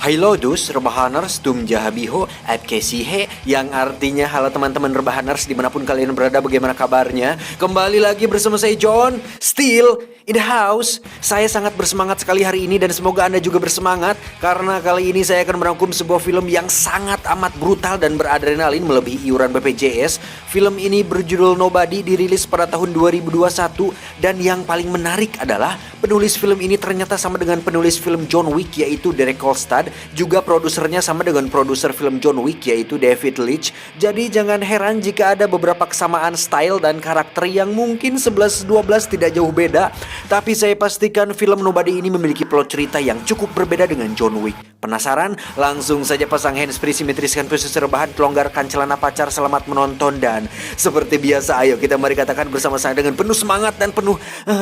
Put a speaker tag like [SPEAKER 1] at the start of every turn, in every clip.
[SPEAKER 1] Hailodus Rebahaners Tum Jahabiho Kesihe, yang artinya halo teman-teman Rebahaners dimanapun kalian berada, bagaimana kabarnya? Kembali lagi bersama saya John, still in the house. Saya sangat bersemangat sekali hari ini dan semoga Anda juga bersemangat, karena kali ini saya akan merangkum sebuah film yang sangat amat brutal dan beradrenalin melebihi iuran BPJS. Film ini berjudul Nobody, dirilis pada tahun 2021, dan yang paling menarik adalah penulis film ini ternyata sama dengan penulis film John Wick, yaitu Derek Kolstad. Juga produsernya sama dengan produser film John Wick, yaitu David Leitch. Jadi jangan heran jika ada beberapa kesamaan style dan karakter yang mungkin 11-12 tidak jauh beda. Tapi saya pastikan film Nobody ini memiliki plot cerita yang cukup berbeda dengan John Wick. Penasaran? Langsung saja pasang handsfree, simetriskan posisi rebahan, kelonggarkan celana pacar, selamat menonton. Dan seperti biasa, ayo kita mari katakan bersama saya dengan penuh semangat dan penuh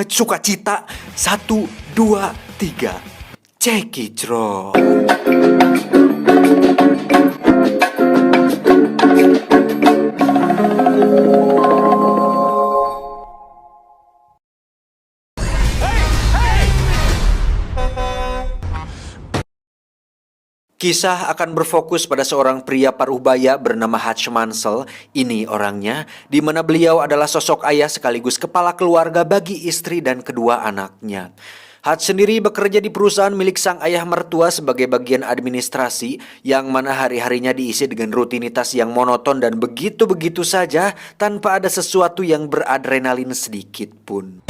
[SPEAKER 1] sukacita. 1, 2, 3. Jackie Chan. Kisah akan berfokus pada seorang pria parubaya bernama Hutch Mansell. Ini orangnya, di mana beliau adalah sosok ayah sekaligus kepala keluarga bagi istri dan kedua anaknya. Hutch sendiri bekerja di perusahaan milik sang ayah mertua sebagai bagian administrasi, yang mana hari-harinya diisi dengan rutinitas yang monoton dan begitu-begitu saja tanpa ada sesuatu yang beradrenalin sedikit pun.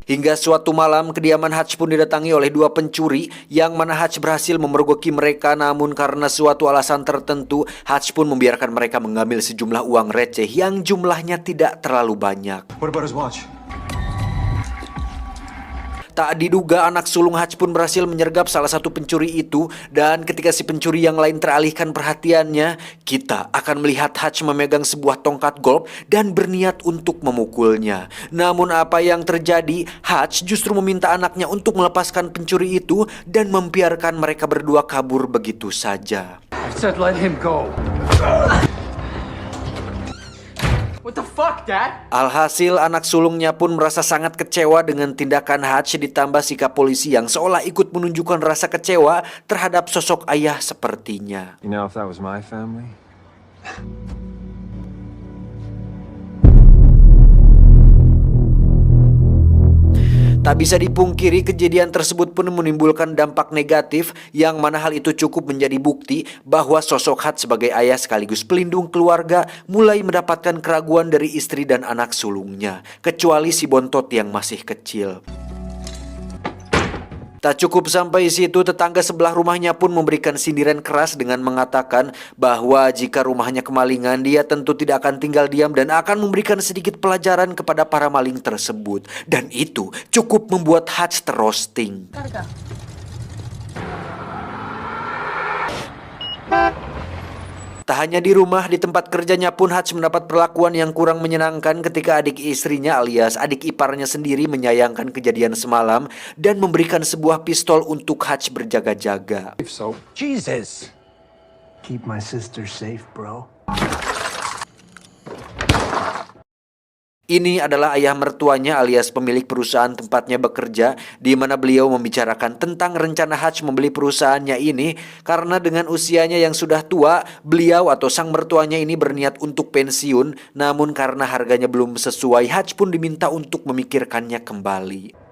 [SPEAKER 1] Hingga suatu malam, kediaman Hutch pun didatangi oleh dua pencuri, yang mana Hutch berhasil memergoki mereka. Namun karena suatu alasan tertentu, Hutch pun membiarkan mereka mengambil sejumlah uang receh yang jumlahnya tidak terlalu banyak.
[SPEAKER 2] What about his watch?
[SPEAKER 1] Tak diduga anak sulung Hutch pun berhasil menyergap salah satu pencuri itu, dan ketika si pencuri yang lain teralihkan perhatiannya, kita akan melihat Hutch memegang sebuah tongkat golf dan berniat untuk memukulnya. Namun apa yang terjadi? Hutch justru meminta anaknya untuk melepaskan pencuri itu dan membiarkan mereka berdua kabur begitu saja.
[SPEAKER 2] I said let him go. What the fuck, Dad?
[SPEAKER 1] Alhasil anak sulungnya pun merasa sangat kecewa dengan tindakan Hutch, ditambah sikap polisi yang seolah ikut menunjukkan rasa kecewa terhadap sosok ayah sepertinya.
[SPEAKER 2] You know, if that was my family.
[SPEAKER 1] Tak bisa dipungkiri, kejadian tersebut pun menimbulkan dampak negatif, yang mana hal itu cukup menjadi bukti bahwa sosok Hutch sebagai ayah sekaligus pelindung keluarga mulai mendapatkan keraguan dari istri dan anak sulungnya, kecuali si bontot yang masih kecil. Tak cukup sampai situ, tetangga sebelah rumahnya pun memberikan sindiran keras dengan mengatakan bahwa jika rumahnya kemalingan, dia tentu tidak akan tinggal diam dan akan memberikan sedikit pelajaran kepada para maling tersebut. Dan itu cukup membuat Hutch terroasting. Tak hanya di rumah, di tempat kerjanya pun Hutch mendapat perlakuan yang kurang menyenangkan ketika adik istrinya alias adik iparnya sendiri menyayangkan kejadian semalam dan memberikan sebuah pistol untuk Hutch berjaga-jaga.
[SPEAKER 2] So,
[SPEAKER 3] Jesus! Keep my sister safe, bro.
[SPEAKER 1] Ini adalah ayah mertuanya alias pemilik perusahaan tempatnya bekerja, di mana beliau membicarakan tentang rencana Hutch membeli perusahaannya ini karena dengan usianya yang sudah tua, beliau atau sang mertuanya ini berniat untuk pensiun. Namun karena harganya belum sesuai, Hutch pun diminta untuk memikirkannya kembali.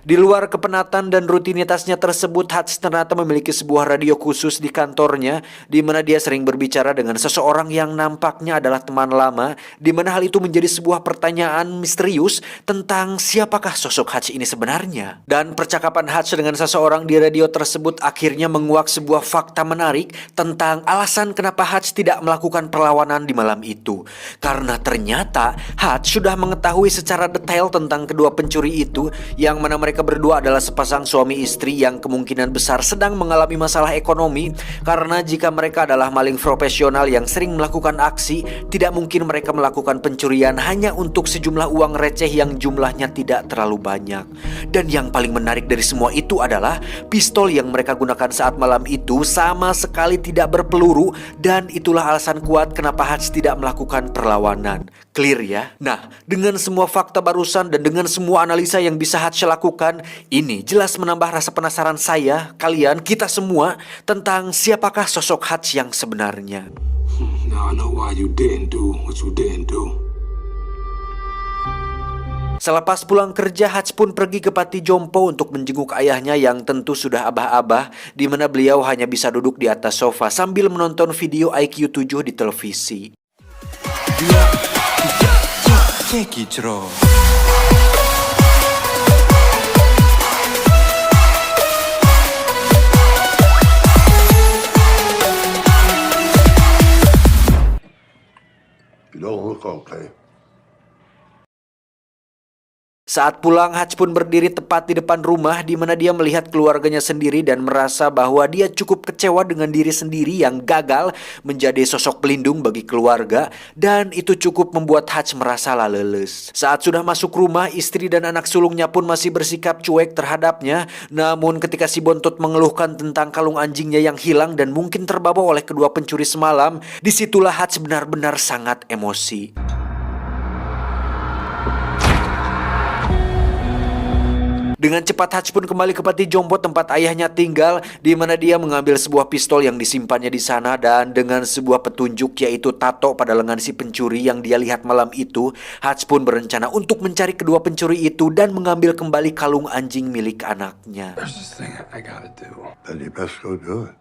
[SPEAKER 1] Di luar kepenatan dan rutinitasnya tersebut, Hutch ternyata memiliki sebuah radio khusus di kantornya, di mana dia sering berbicara dengan seseorang yang nampaknya adalah teman lama, di mana hal itu menjadi sebuah pertanyaan misterius tentang siapakah sosok Hutch ini sebenarnya. Dan percakapan Hutch dengan seseorang di radio tersebut akhirnya menguak sebuah fakta menarik tentang alasan kenapa Hutch tidak melakukan perlawanan di malam itu. Karena ternyata Hutch sudah mengetahui secara detail tentang kedua pencuri itu, yang mana mereka mereka berdua adalah sepasang suami istri yang kemungkinan besar sedang mengalami masalah ekonomi, karena jika mereka adalah maling profesional yang sering melakukan aksi, tidak mungkin mereka melakukan pencurian hanya untuk sejumlah uang receh yang jumlahnya tidak terlalu banyak. Dan yang paling menarik dari semua itu adalah pistol yang mereka gunakan saat malam itu sama sekali tidak berpeluru, dan itulah alasan kuat kenapa Hutch tidak melakukan perlawanan. Clear ya? Nah, dengan semua fakta barusan dan dengan semua analisa yang bisa Hutch lakukan, ini jelas menambah rasa penasaran saya, kalian, kita semua tentang siapakah sosok Hutch yang sebenarnya.
[SPEAKER 4] Now I know why you didn't do what you didn't do.
[SPEAKER 1] Selepas pulang kerja, Hutch pun pergi ke Panti Jompo untuk menjenguk ayahnya yang tentu sudah abah-abah, di mana beliau hanya bisa duduk di atas sofa sambil menonton video IQ 7 di televisi.
[SPEAKER 4] You don't look okay.
[SPEAKER 1] Saat pulang, Hutch pun berdiri tepat di depan rumah di mana dia melihat keluarganya sendiri dan merasa bahwa dia cukup kecewa dengan diri sendiri yang gagal menjadi sosok pelindung bagi keluarga, dan itu cukup membuat Hutch merasa leles. Saat sudah masuk rumah, istri dan anak sulungnya pun masih bersikap cuek terhadapnya, namun ketika si bontot mengeluhkan tentang kalung anjingnya yang hilang dan mungkin terbawa oleh kedua pencuri semalam, disitulah Hutch benar-benar sangat emosi. Dengan cepat Hutch pun kembali ke Panti Jompo tempat ayahnya tinggal, di mana dia mengambil sebuah pistol yang disimpannya di sana, dan dengan sebuah petunjuk yaitu tato pada lengan si pencuri yang dia lihat malam itu, Hutch pun berencana untuk mencari kedua pencuri itu dan mengambil kembali kalung anjing milik anaknya.
[SPEAKER 4] There's this thing I gotta do. Then you best go do it.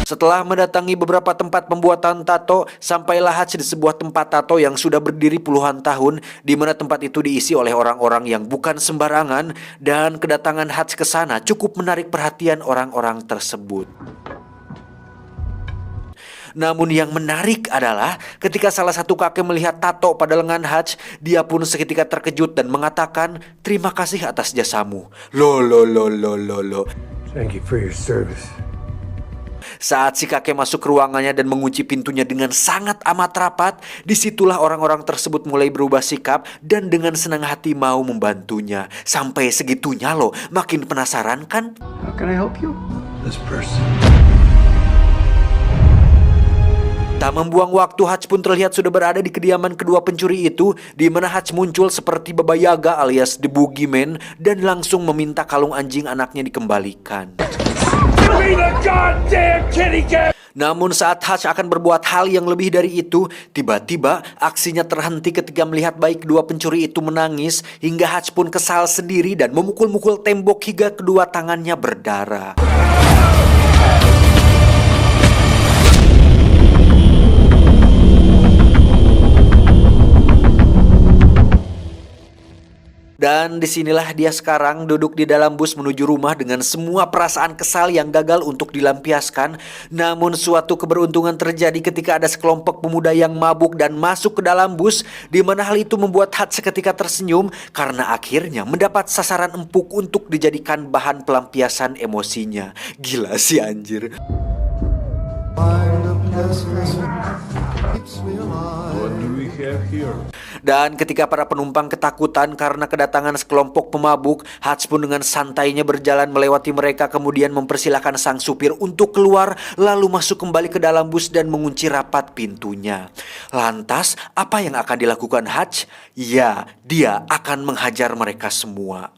[SPEAKER 1] Setelah mendatangi beberapa tempat pembuatan tato, sampailah Hutch di sebuah tempat tato yang sudah berdiri puluhan tahun, di mana tempat itu diisi oleh orang-orang yang bukan sembarangan, dan kedatangan Hutch ke sana cukup menarik perhatian orang-orang tersebut. Namun yang menarik adalah ketika salah satu kakek melihat tato pada lengan Hutch, dia pun seketika terkejut dan mengatakan, "Terima kasih atas jasamu." Lo.
[SPEAKER 3] Thank you for your service.
[SPEAKER 1] Saat si kakek masuk ke ruangannya dan mengunci pintunya dengan sangat amat rapat, disitulah orang-orang tersebut mulai berubah sikap dan dengan senang hati mau membantunya. Sampai segitunya loh, makin penasaran kan?
[SPEAKER 3] How can I help you?
[SPEAKER 4] This person.
[SPEAKER 1] Tak membuang waktu, Hutch pun terlihat sudah berada di kediaman kedua pencuri itu, di mana Hutch muncul seperti Baba Yaga alias The Boogeyman dan langsung meminta kalung anjing anaknya dikembalikan. Namun saat Hutch akan berbuat hal yang lebih dari itu, tiba-tiba aksinya terhenti ketika melihat baik kedua pencuri itu menangis, hingga Hutch pun kesal sendiri dan memukul-mukul tembok hingga kedua tangannya berdarah. Dan disinilah dia sekarang duduk di dalam bus menuju rumah dengan semua perasaan kesal yang gagal untuk dilampiaskan. Namun suatu keberuntungan terjadi ketika ada sekelompok pemuda yang mabuk dan masuk ke dalam bus, di mana hal itu membuat Hutch seketika tersenyum karena akhirnya mendapat sasaran empuk untuk dijadikan bahan pelampiasan emosinya. Gila sih anjir. Dan ketika para penumpang ketakutan karena kedatangan sekelompok pemabuk, Hutch pun dengan santainya berjalan melewati mereka, kemudian mempersilahkan sang supir untuk keluar, lalu masuk kembali ke dalam bus dan mengunci rapat pintunya. Lantas, apa yang akan dilakukan Hutch? Ya, dia akan menghajar mereka semua.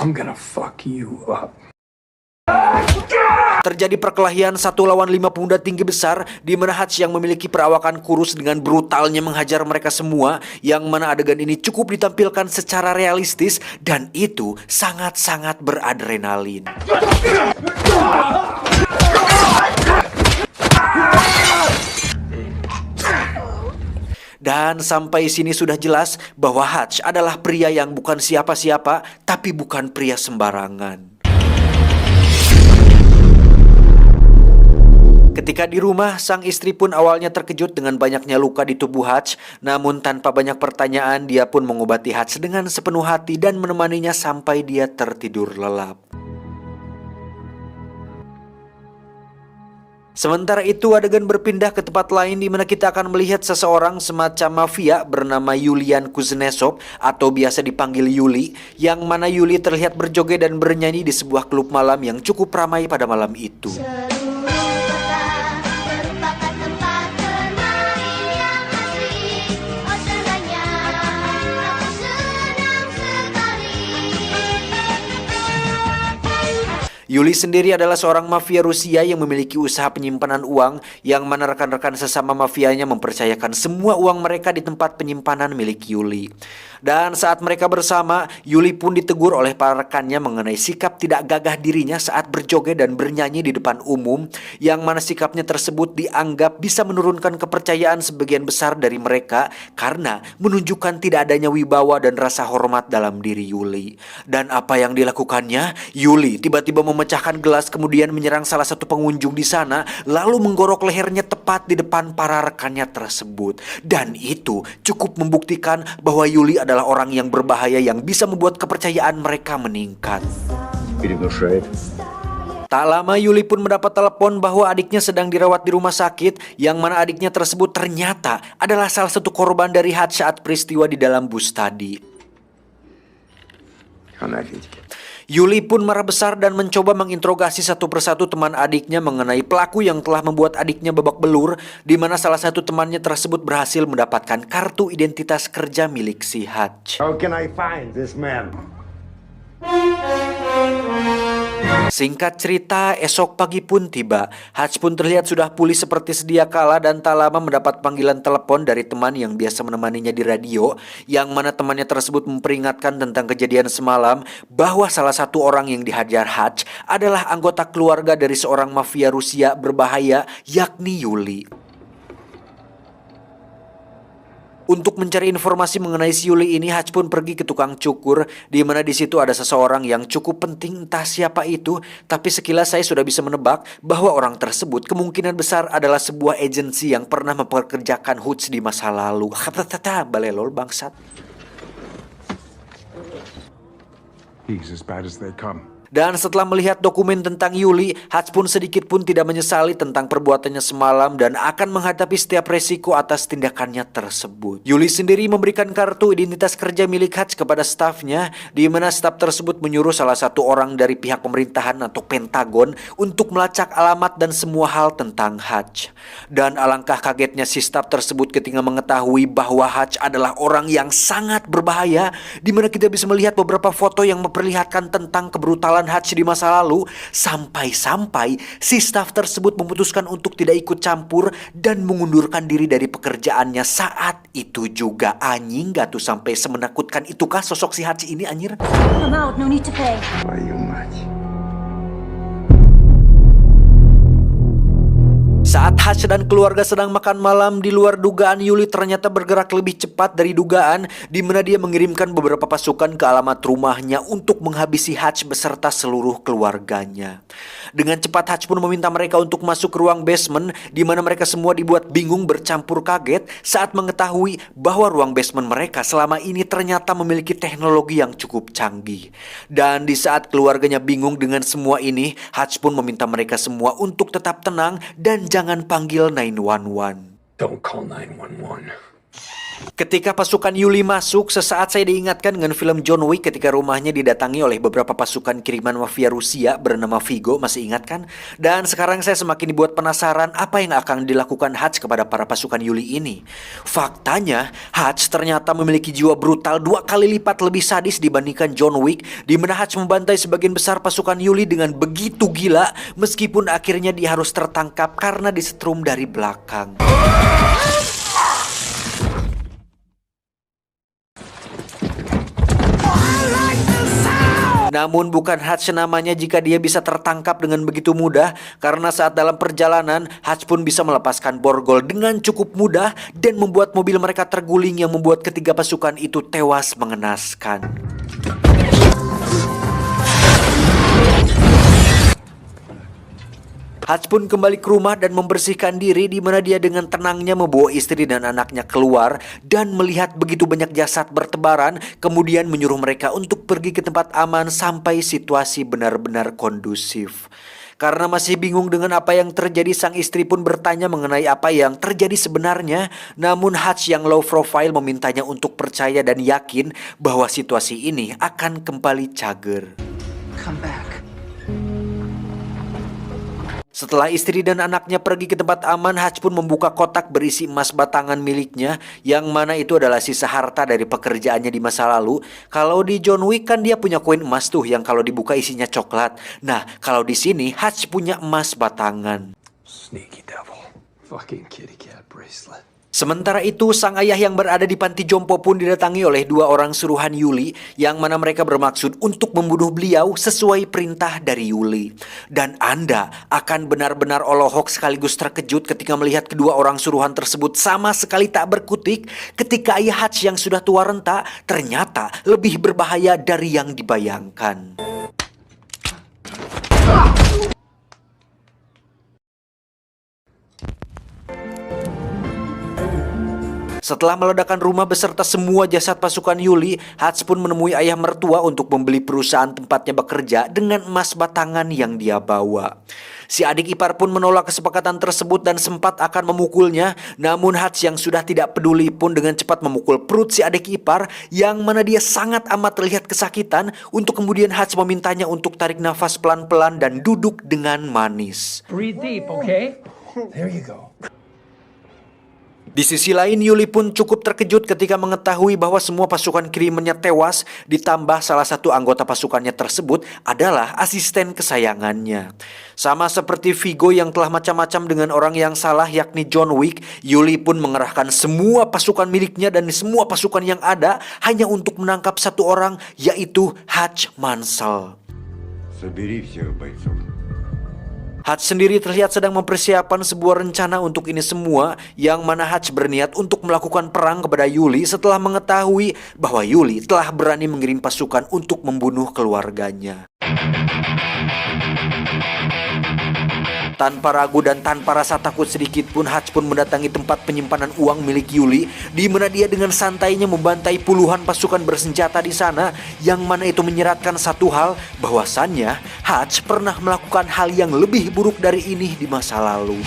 [SPEAKER 3] I'm gonna fuck you up.
[SPEAKER 1] Terjadi perkelahian 1 lawan 5 pemuda tinggi besar, di mana Hutch yang memiliki perawakan kurus dengan brutalnya menghajar mereka semua, yang mana adegan ini cukup ditampilkan secara realistis dan itu sangat-sangat beradrenalin. Dan sampai sini sudah jelas bahwa Hutch adalah pria yang bukan siapa-siapa, tapi bukan pria sembarangan. Ketika di rumah, sang istri pun awalnya terkejut dengan banyaknya luka di tubuh Hutch. Namun tanpa banyak pertanyaan, dia pun mengobati Hutch dengan sepenuh hati dan menemaninya sampai dia tertidur lelap. Sementara itu adegan berpindah ke tempat lain di mana kita akan melihat seseorang semacam mafia bernama Yulian Kuznetsov atau biasa dipanggil Yuli, yang mana Yuli terlihat berjoget dan bernyanyi di sebuah klub malam yang cukup ramai pada malam itu.
[SPEAKER 5] Seluruh kota merupakan tempat bermain yang asik. Oh senangnya, aku senang sekali.
[SPEAKER 1] Yuli sendiri adalah seorang mafia Rusia yang memiliki usaha penyimpanan uang, yang mana rekan-rekan sesama mafianya mempercayakan semua uang mereka di tempat penyimpanan milik Yuli. Dan saat mereka bersama, Yuli pun ditegur oleh para rekannya mengenai sikap tidak gagah dirinya saat berjoget dan bernyanyi di depan umum, yang mana sikapnya tersebut dianggap bisa menurunkan kepercayaan sebagian besar dari mereka karena menunjukkan tidak adanya wibawa dan rasa hormat dalam diri Yuli. Dan apa yang dilakukannya? Yuli tiba-tiba memecahkan gelas kemudian menyerang salah satu pengunjung di sana, lalu menggorok lehernya tepat di depan para rekannya tersebut. Dan itu cukup membuktikan bahwa Yuli adalah orang yang berbahaya yang bisa membuat kepercayaan mereka meningkat. Tak lama Yuli pun mendapat telepon bahwa adiknya sedang dirawat di rumah sakit, yang mana adiknya tersebut ternyata adalah salah satu korban dari Hutch saat peristiwa di dalam bus tadi. Yuli pun marah besar dan mencoba menginterogasi satu persatu teman adiknya mengenai pelaku yang telah membuat adiknya babak belur, di mana salah satu temannya tersebut berhasil mendapatkan kartu identitas kerja milik si Hutch.
[SPEAKER 3] How can I find this man?
[SPEAKER 1] Singkat cerita, esok pagi pun tiba. Hutch pun terlihat sudah pulih seperti sedia kala dan tak lama mendapat panggilan telepon dari teman yang biasa menemaninya di radio, yang mana temannya tersebut memperingatkan tentang kejadian semalam bahwa salah satu orang yang dihajar Hutch adalah anggota keluarga dari seorang mafia Rusia berbahaya, yakni Yuli. Untuk mencari informasi mengenai si Yuli ini, Hutch pun pergi ke tukang cukur, di mana di situ ada seseorang yang cukup penting, entah siapa itu, tapi sekilas saya sudah bisa menebak bahwa orang tersebut kemungkinan besar adalah sebuah agensi yang pernah mempekerjakan Hutch di masa lalu. Balelol bangsat.
[SPEAKER 2] He's as bad as they come.
[SPEAKER 1] Dan setelah melihat dokumen tentang Yuli, Hutch pun sedikit pun tidak menyesali tentang perbuatannya semalam dan akan menghadapi setiap resiko atas tindakannya tersebut. Yuli sendiri memberikan kartu identitas kerja milik Hutch kepada stafnya, di mana staf tersebut menyuruh salah satu orang dari pihak pemerintahan atau Pentagon untuk melacak alamat dan semua hal tentang Hutch. Dan alangkah kagetnya si staf tersebut ketika mengetahui bahwa Hutch adalah orang yang sangat berbahaya, di mana kita bisa melihat beberapa foto yang memperlihatkan tentang kebrutalan Hutch di masa lalu, sampai-sampai si staf tersebut memutuskan untuk tidak ikut campur dan mengundurkan diri dari pekerjaannya saat itu juga. Anjing, gak tuh sampai semenakutkan itukah sosok si Hutch ini anjir?
[SPEAKER 5] I'm out, no need to pay.
[SPEAKER 3] Why you much?
[SPEAKER 1] Saat Hutch dan keluarga sedang makan malam, di luar dugaan Yuli ternyata bergerak lebih cepat dari dugaan, di mana dia mengirimkan beberapa pasukan ke alamat rumahnya untuk menghabisi Hutch beserta seluruh keluarganya. Dengan cepat Hutch pun meminta mereka untuk masuk ke ruang basement, di mana mereka semua dibuat bingung bercampur kaget saat mengetahui bahwa ruang basement mereka selama ini ternyata memiliki teknologi yang cukup canggih. Dan di saat keluarganya bingung dengan semua ini, Hutch pun meminta mereka semua untuk tetap tenang dan jangan panggil 911.
[SPEAKER 4] Don't call 911.
[SPEAKER 1] Ketika pasukan Yuli masuk, sesaat saya diingatkan dengan film John Wick ketika rumahnya didatangi oleh beberapa pasukan kiriman mafia Rusia bernama Vigo, masih ingat kan? Dan sekarang saya semakin dibuat penasaran apa yang akan dilakukan Hutch kepada para pasukan Yuli ini. Faktanya, Hutch ternyata memiliki jiwa brutal 2 kali lipat lebih sadis dibandingkan John Wick, di mana Hutch membantai sebagian besar pasukan Yuli dengan begitu gila, meskipun akhirnya dia harus tertangkap karena disetrum dari belakang. Namun bukan Hutch namanya jika dia bisa tertangkap dengan begitu mudah, karena saat dalam perjalanan Hutch pun bisa melepaskan borgol dengan cukup mudah dan membuat mobil mereka terguling yang membuat ketiga pasukan itu tewas mengenaskan. Hatch pun kembali ke rumah dan membersihkan diri, di mana dia dengan tenangnya membawa istri dan anaknya keluar dan melihat begitu banyak jasad bertebaran, kemudian menyuruh mereka untuk pergi ke tempat aman sampai situasi benar-benar kondusif. Karena masih bingung dengan apa yang terjadi, sang istri pun bertanya mengenai apa yang terjadi sebenarnya. Namun Hatch yang low profile memintanya untuk percaya dan yakin bahwa situasi ini akan kembali cager.
[SPEAKER 3] Come back.
[SPEAKER 1] Setelah istri dan anaknya pergi ke tempat aman, Hatch pun membuka kotak berisi emas batangan miliknya, yang mana itu adalah sisa harta dari pekerjaannya di masa lalu. Kalau di John Wick kan dia punya koin emas tuh yang kalau dibuka isinya coklat. Nah, kalau di sini Hatch punya emas batangan.
[SPEAKER 3] Sneaky devil. Fucking kitty cat bracelet.
[SPEAKER 1] Sementara itu, sang ayah yang berada di panti jompo pun didatangi oleh dua orang suruhan Yuli, yang mana mereka bermaksud untuk membunuh beliau sesuai perintah dari Yuli. Dan Anda akan benar-benar olohok sekaligus terkejut ketika melihat kedua orang suruhan tersebut sama sekali tak berkutik, ketika ayah Hatch yang sudah tua renta ternyata lebih berbahaya dari yang dibayangkan. Setelah meledakkan rumah beserta semua jasad pasukan Yuli, Hatch pun menemui ayah mertua untuk membeli perusahaan tempatnya bekerja dengan emas batangan yang dia bawa. Si adik ipar pun menolak kesepakatan tersebut dan sempat akan memukulnya. Namun Hatch yang sudah tidak peduli pun dengan cepat memukul perut si adik ipar, yang mana dia sangat amat terlihat kesakitan. Untuk kemudian Hatch memintanya untuk tarik nafas pelan-pelan dan duduk dengan manis.
[SPEAKER 6] Breathe deep, okay?
[SPEAKER 3] There you go.
[SPEAKER 1] Di sisi lain, Yuli pun cukup terkejut ketika mengetahui bahwa semua pasukan krimennya tewas, ditambah salah satu anggota pasukannya tersebut adalah asisten kesayangannya. Sama seperti Vigo yang telah macam-macam dengan orang yang salah, yakni John Wick, Yuli pun mengerahkan semua pasukan miliknya dan semua pasukan yang ada hanya untuk menangkap satu orang, yaitu Hatch Mansell.
[SPEAKER 2] Собери всех бойцов.
[SPEAKER 1] Hatch sendiri terlihat sedang mempersiapkan sebuah rencana untuk ini semua, yang mana Hatch berniat untuk melakukan perang kepada Yuli setelah mengetahui bahwa Yuli telah berani mengirim pasukan untuk membunuh keluarganya. Tanpa ragu dan tanpa rasa takut sedikit pun, Hatch pun mendatangi tempat penyimpanan uang milik Yuli, di mana dia dengan santainya membantai puluhan pasukan bersenjata di sana, yang mana itu menyeratkan satu hal, bahwasannya Hatch pernah melakukan hal yang lebih buruk dari ini di masa lalu.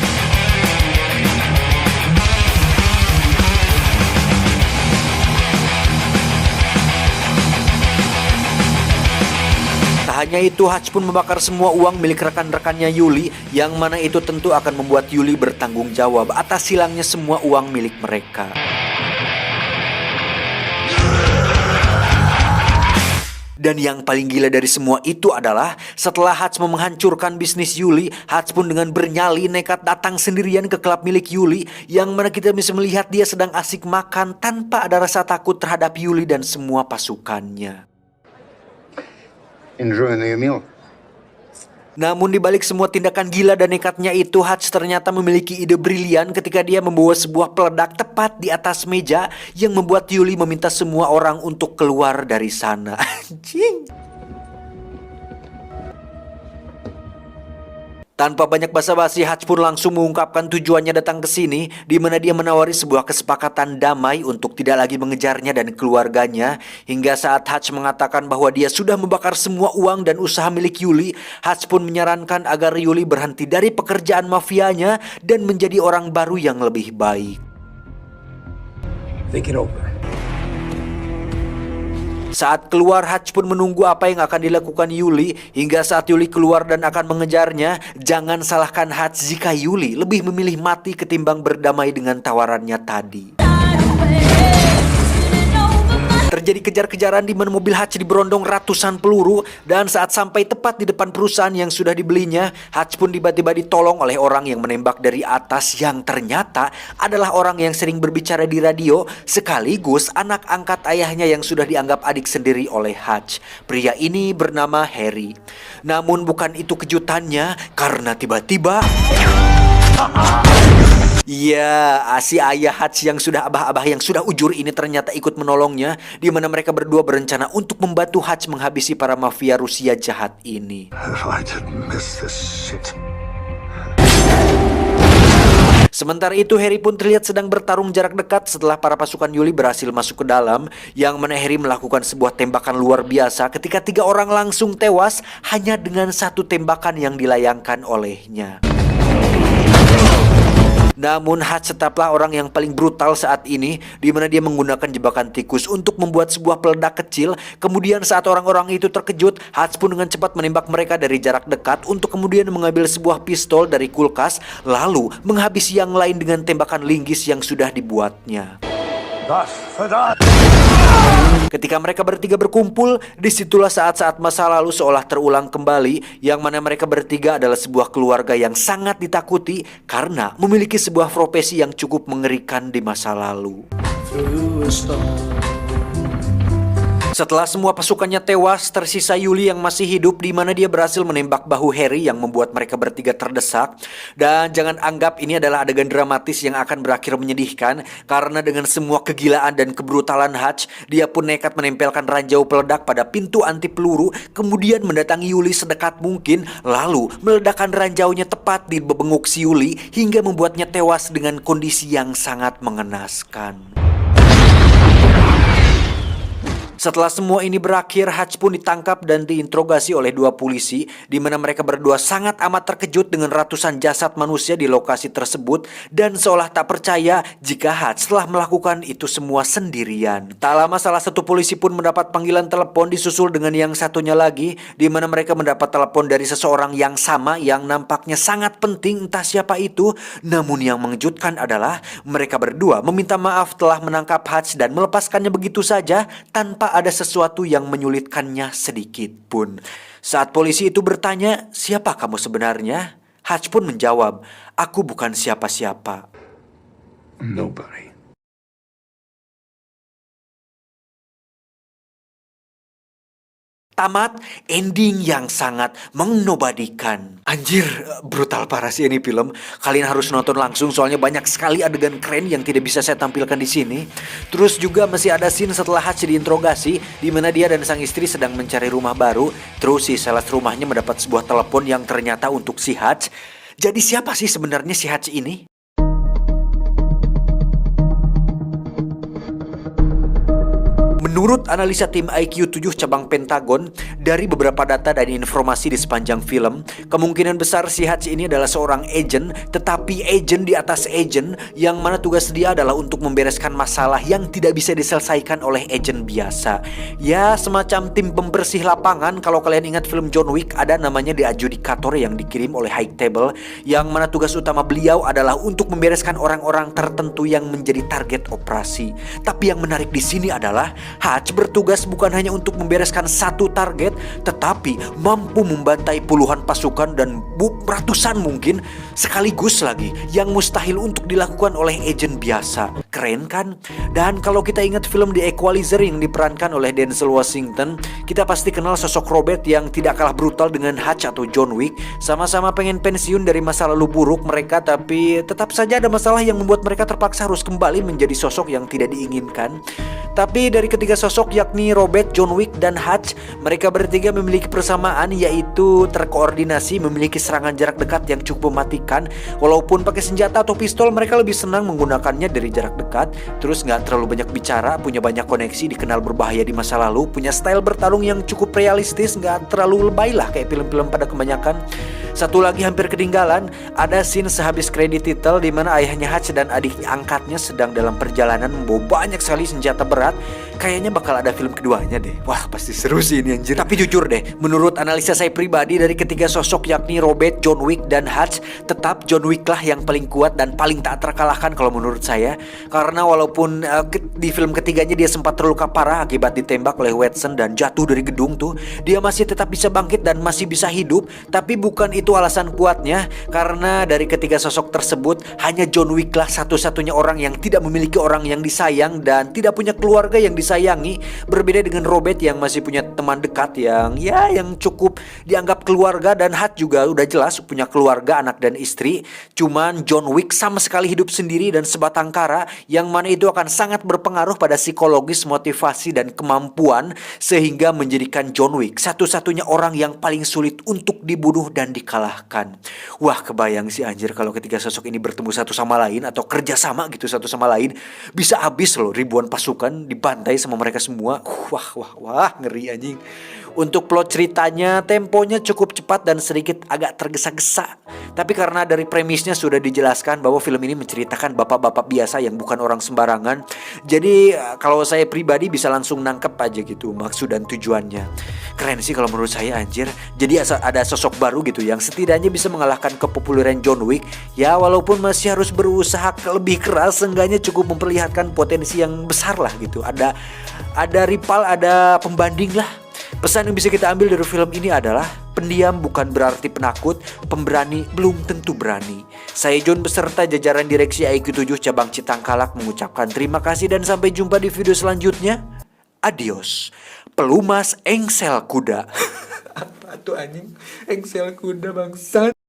[SPEAKER 1] Tak hanya itu, Hatch pun membakar semua uang milik rekan-rekannya Yuli, yang mana itu tentu akan membuat Yuli bertanggung jawab atas hilangnya semua uang milik mereka. Dan yang paling gila dari semua itu adalah setelah Hatch menghancurkan bisnis Yuli, Hatch pun dengan bernyali nekat datang sendirian ke klub milik Yuli, yang mana kita bisa melihat dia sedang asik makan tanpa ada rasa takut terhadap Yuli dan semua pasukannya.
[SPEAKER 7] Enjoying your meal?
[SPEAKER 1] Namun di balik semua tindakan gila dan nekatnya itu, Hatch ternyata memiliki ide brilian ketika dia membawa sebuah peledak tepat di atas meja, yang membuat Yuli meminta semua orang untuk keluar dari sana. Anjing. Tanpa banyak basa-basi, Hatch pun langsung mengungkapkan tujuannya datang ke sini, di mana dia menawari sebuah kesepakatan damai untuk tidak lagi mengejarnya dan keluarganya. Hingga saat Hatch mengatakan bahwa dia sudah membakar semua uang dan usaha milik Yuli, Hatch pun menyarankan agar Yuli berhenti dari pekerjaan mafianya dan menjadi orang baru yang lebih baik.
[SPEAKER 3] Think it over.
[SPEAKER 1] Saat keluar, Hatch pun menunggu apa yang akan dilakukan Yuli. Hingga saat Yuli keluar dan akan mengejarnya, jangan salahkan Hatch jika Yuli lebih memilih mati ketimbang berdamai dengan tawarannya tadi. Terjadi kejar-kejaran di mana mobil Hatch diberondong ratusan peluru, dan saat sampai tepat di depan perusahaan yang sudah dibelinya, Hatch pun tiba-tiba ditolong oleh orang yang menembak dari atas, yang ternyata adalah orang yang sering berbicara di radio, sekaligus anak angkat ayahnya yang sudah dianggap adik sendiri oleh Hatch. Pria ini bernama Harry. Namun bukan itu kejutannya, karena tiba-tiba ya, si ayah Hatch yang sudah abah-abah yang sudah ujur ini ternyata ikut menolongnya, di mana mereka berdua berencana untuk membantu Hatch menghabisi para mafia Rusia jahat ini.
[SPEAKER 7] If I didn't miss this shit.
[SPEAKER 1] Sementara itu Harry pun terlihat sedang bertarung jarak dekat setelah para pasukan Yuli berhasil masuk ke dalam, yang mana Harry melakukan sebuah tembakan luar biasa ketika 3 orang langsung tewas hanya dengan 1 tembakan yang dilayangkan olehnya. Namun Hutch tetaplah orang yang paling brutal saat ini, di mana dia menggunakan jebakan tikus untuk membuat sebuah peledak kecil. Kemudian saat orang-orang itu terkejut, Hutch pun dengan cepat menembak mereka dari jarak dekat untuk kemudian mengambil sebuah pistol dari kulkas, lalu menghabisi yang lain dengan tembakan linggis yang sudah dibuatnya. Ketika mereka bertiga berkumpul, disitulah saat-saat masa lalu seolah terulang kembali, yang mana mereka bertiga adalah sebuah keluarga yang sangat ditakuti karena memiliki sebuah profesi yang cukup mengerikan di masa lalu. Setelah semua pasukannya tewas, tersisa Yuli yang masih hidup, di mana dia berhasil menembak bahu Harry yang membuat mereka bertiga terdesak. Dan jangan anggap ini adalah adegan dramatis yang akan berakhir menyedihkan, karena dengan semua kegilaan dan kebrutalan Hutch, dia pun nekat menempelkan ranjau peledak pada pintu anti peluru, kemudian mendatangi Yuli sedekat mungkin, lalu meledakkan ranjaunya tepat di bebenguk si Yuli hingga membuatnya tewas dengan kondisi yang sangat mengenaskan. Setelah semua ini berakhir, Hutch pun ditangkap dan diinterogasi oleh 2 polisi, di mana mereka berdua sangat amat terkejut dengan ratusan jasad manusia di lokasi tersebut dan seolah tak percaya jika Hutch telah melakukan itu semua sendirian. Tak lama salah satu polisi pun mendapat panggilan telepon disusul dengan yang satunya lagi, di mana mereka mendapat telepon dari seseorang yang sama yang nampaknya sangat penting, entah siapa itu. Namun yang mengejutkan adalah mereka berdua meminta maaf telah menangkap Hutch dan melepaskannya begitu saja tanpa ada sesuatu yang menyulitkannya sedikit pun. Saat polisi itu bertanya, "Siapa kamu sebenarnya?" Hutch pun menjawab, "Aku bukan siapa-siapa."
[SPEAKER 3] Nobody.
[SPEAKER 1] Tamat, ending yang sangat mengnobadikan. Anjir, brutal parah sih ini film. Kalian harus nonton langsung soalnya banyak sekali adegan keren yang tidak bisa saya tampilkan di sini. Terus juga masih ada scene setelah Hutch diinterogasi, di mana dia dan sang istri sedang mencari rumah baru. Terus si sales rumahnya mendapat sebuah telepon yang ternyata untuk si Hutch. Jadi siapa sih sebenarnya si Hutch ini? Menurut analisa tim IQ 7 cabang Pentagon, dari beberapa data dan informasi di sepanjang film, kemungkinan besar si Hutch ini adalah seorang agent, tetapi agent di atas agent, yang mana tugas dia adalah untuk membereskan masalah yang tidak bisa diselesaikan oleh agent biasa. Ya, semacam tim pembersih lapangan. Kalau kalian ingat film John Wick, ada namanya The Adjudicator yang dikirim oleh High Table, yang mana tugas utama beliau adalah untuk membereskan orang-orang tertentu yang menjadi target operasi. Tapi yang menarik di sini adalah Hutch bertugas bukan hanya untuk membereskan satu target, tetapi mampu membantai puluhan pasukan dan ratusan mungkin sekaligus lagi, yang mustahil untuk dilakukan oleh agen biasa. Keren kan? Dan kalau kita ingat film The Equalizer yang diperankan oleh Denzel Washington, kita pasti kenal sosok Robert yang tidak kalah brutal dengan Hutch atau John Wick. Sama-sama pengen pensiun dari masa lalu buruk mereka, tapi tetap saja ada masalah yang membuat mereka terpaksa harus kembali menjadi sosok yang tidak diinginkan. Tapi dari ketiga sosok yakni Robert, John Wick, dan Hutch, mereka bertiga memiliki persamaan, yaitu terkoordinasi, memiliki serangan jarak dekat yang cukup mematikan. Walaupun pakai senjata atau pistol, mereka lebih senang menggunakannya dari jarak dekat. Terus nggak terlalu banyak bicara, punya banyak koneksi, dikenal berbahaya di masa lalu, punya style bertarung yang cukup realistis, nggak terlalu lebay lah kayak film-film pada kebanyakan. Satu lagi hampir ketinggalan, ada scene sehabis kredit title di mana ayahnya Hutch dan adik angkatnya sedang dalam perjalanan membawa banyak sekali senjata berat. Kayaknya bakal ada film keduanya deh. Wah, pasti seru sih ini anjir. Tapi jujur deh, menurut analisa saya pribadi dari ketiga sosok yakni Robert, John Wick, dan Hutch, tetap John Wick lah yang paling kuat dan paling tak terkalahkan kalau menurut saya. Karena walaupun di film ketiganya dia sempat terluka parah akibat ditembak oleh Watson dan jatuh dari gedung tuh, dia masih tetap bisa bangkit dan masih bisa hidup. Tapi bukan itu alasan kuatnya, karena dari ketiga sosok tersebut hanya John Wick lah satu-satunya orang yang tidak memiliki orang yang disayang dan tidak punya keluarga yang disayangi. Berbeda dengan Robert yang masih punya teman dekat yang cukup dianggap keluarga, dan Hutch juga udah jelas punya keluarga, anak dan istri. Cuman John Wick sama sekali hidup sendiri dan sebatang kara, yang mana itu akan sangat berpengaruh pada psikologis, motivasi, dan kemampuan, sehingga menjadikan John Wick satu-satunya orang yang paling sulit untuk dibunuh dan dikalahkan. dikalahkan. Wah, kebayang sih anjir kalau ketika sosok ini bertemu satu sama lain atau kerja sama gitu satu sama lain, bisa habis loh ribuan pasukan dibantai sama mereka semua. Wah, ngeri anjing. Untuk plot ceritanya, temponya cukup cepat dan sedikit agak tergesa-gesa. Tapi karena dari premisnya sudah dijelaskan bahwa film ini menceritakan bapak-bapak biasa yang bukan orang sembarangan, jadi kalau saya pribadi bisa langsung nangkep aja gitu maksud dan tujuannya. Keren sih kalau menurut saya anjir. Jadi ada sosok baru gitu yang setidaknya bisa mengalahkan kepopuleran John Wick. Ya walaupun masih harus berusaha lebih keras, seenggaknya cukup memperlihatkan potensi yang besar lah gitu. Ada rival, ada pembanding lah. Pesan yang bisa kita ambil dari film ini adalah pendiam bukan berarti penakut, pemberani belum tentu berani. Saya John beserta jajaran direksi IQ7 cabang Citangkalak mengucapkan terima kasih dan sampai jumpa di video selanjutnya. Adios. Pelumas engsel kuda. Apa tuh anjing? Engsel kuda bangsat.